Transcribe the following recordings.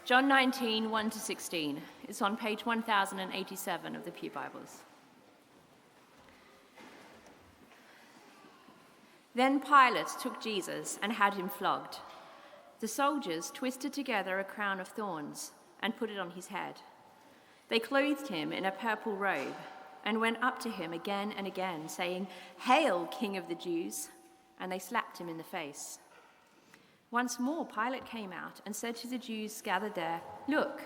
John 19, 1-16. It's on page 1087 of the Pew Bibles. Then Pilate took Jesus and had him flogged. The soldiers twisted together a crown of thorns and put it on his head. They clothed him in a purple robe and went up to him again and again, saying, "Hail, King of the Jews!" And they slapped him in the face. Once more Pilate came out and said to the Jews gathered there, "Look,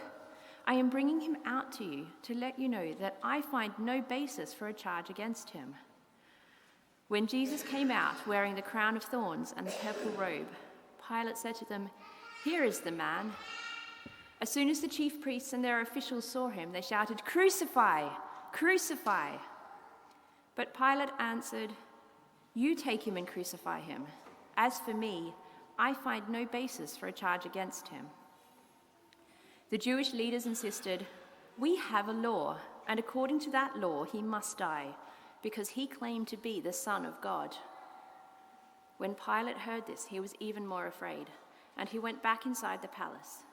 I am bringing him out to you to let you know that I find no basis for a charge against him." When Jesus came out wearing the crown of thorns and the purple robe, Pilate said to them, "Here is the man." As soon as the chief priests and their officials saw him, they shouted, "Crucify! Crucify!" But Pilate answered, "You take him and crucify him. As for me, I find no basis for a charge against him." The Jewish leaders insisted, "We have a law, and according to that law he must die, because he claimed to be the Son of God." When Pilate heard this, he was even more afraid, and he went back inside the palace.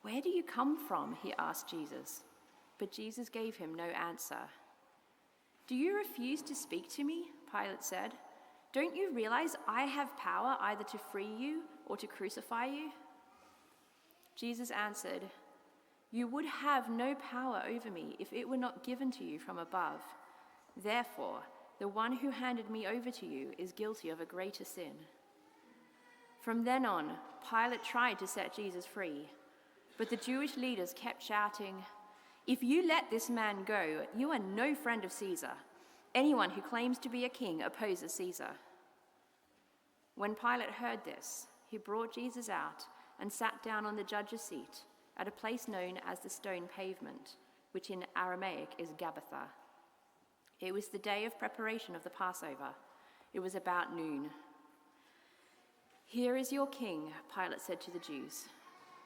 "Where do you come from?" he asked Jesus. But Jesus gave him no answer. "Do you refuse to speak to me?" Pilate said. "Don't you realize I have power either to free you or to crucify you?" Jesus answered, "You would have no power over me if it were not given to you from above. Therefore, the one who handed me over to you is guilty of a greater sin." From then on, Pilate tried to set Jesus free, but the Jewish leaders kept shouting, "If you let this man go, you are no friend of Caesar. Anyone who claims to be a king opposes Caesar." When Pilate heard this, he brought Jesus out and sat down on the judge's seat at a place known as the Stone Pavement, which in Aramaic is Gabbatha. It was the day of preparation of the Passover. It was about noon. "Here is your king," Pilate said to the Jews.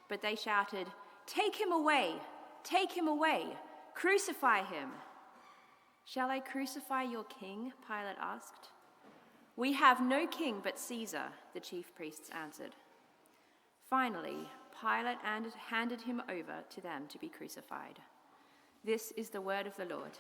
But they shouted, "Take him away! Take him away! Crucify him!" "Shall I crucify your king?" Pilate asked. "We have no king but Caesar," the chief priests answered. Finally, Pilate handed him over to them to be crucified. This is the word of the Lord.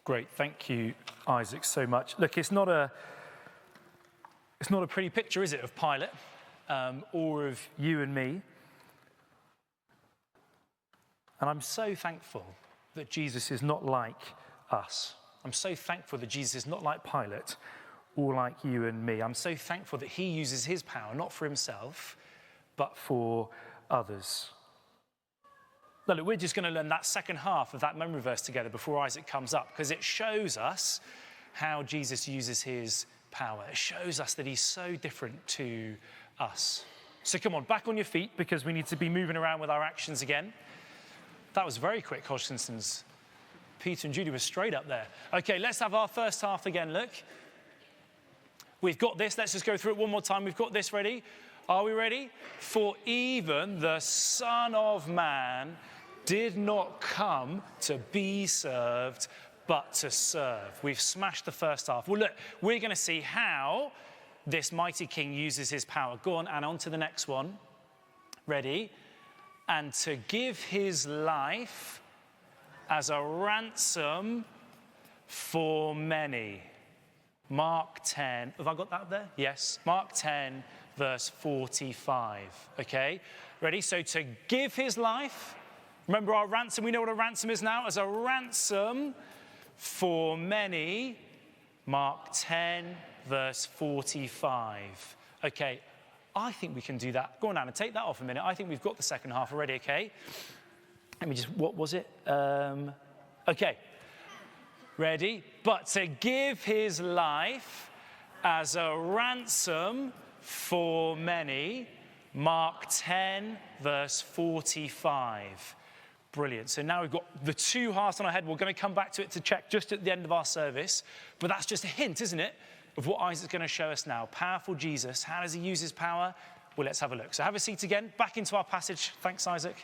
Great, thank you, Isaac, so much. Look, it's not a pretty picture, is it, of Pilate or of you and me? And I'm so thankful that Jesus is not like us. I'm so thankful that Jesus is not like Pilate or like you and me. I'm so thankful that he uses his power not for himself, but for others. Now, look, we're just going to learn that second half of that memory verse together before Isaac comes up, because it shows us how Jesus uses his power. It shows us that he's so different to us. So come on, back on your feet, because we need to be moving around with our actions again. That was very quick, Hodgson's. Peter and Judy were straight up there. Okay, let's have our first half again, look. We've got this. Let's just go through it one more time. We've got this ready. Are we ready? For even the Son of Man did not come to be served, but to serve. We've smashed the first half. Well, look, we're going to see how this mighty king uses his power. Go on, and on to the next one. Ready? And to give his life as a ransom for many. Mark 10. Have I got that up there? Yes. Mark 10, verse 45. Okay? Ready? So to give his life. Remember our ransom? We know what a ransom is now. As a ransom for many. Mark 10, verse 45. Okay. I think we can do that. Go on, Anna, take that off a minute. I think we've got the second half already, okay? Let me just, what was it? Okay. Ready? But to give his life as a ransom for many. Mark 10, verse 45. Brilliant. So now we've got the two halves on our head. We're going to come back to it to check just at the end of our service. But that's just a hint, isn't it, of what Isaac's going to show us now. Powerful Jesus. How does he use his power? Well, let's have a look. So have a seat again. Back into our passage. Thanks, Isaac.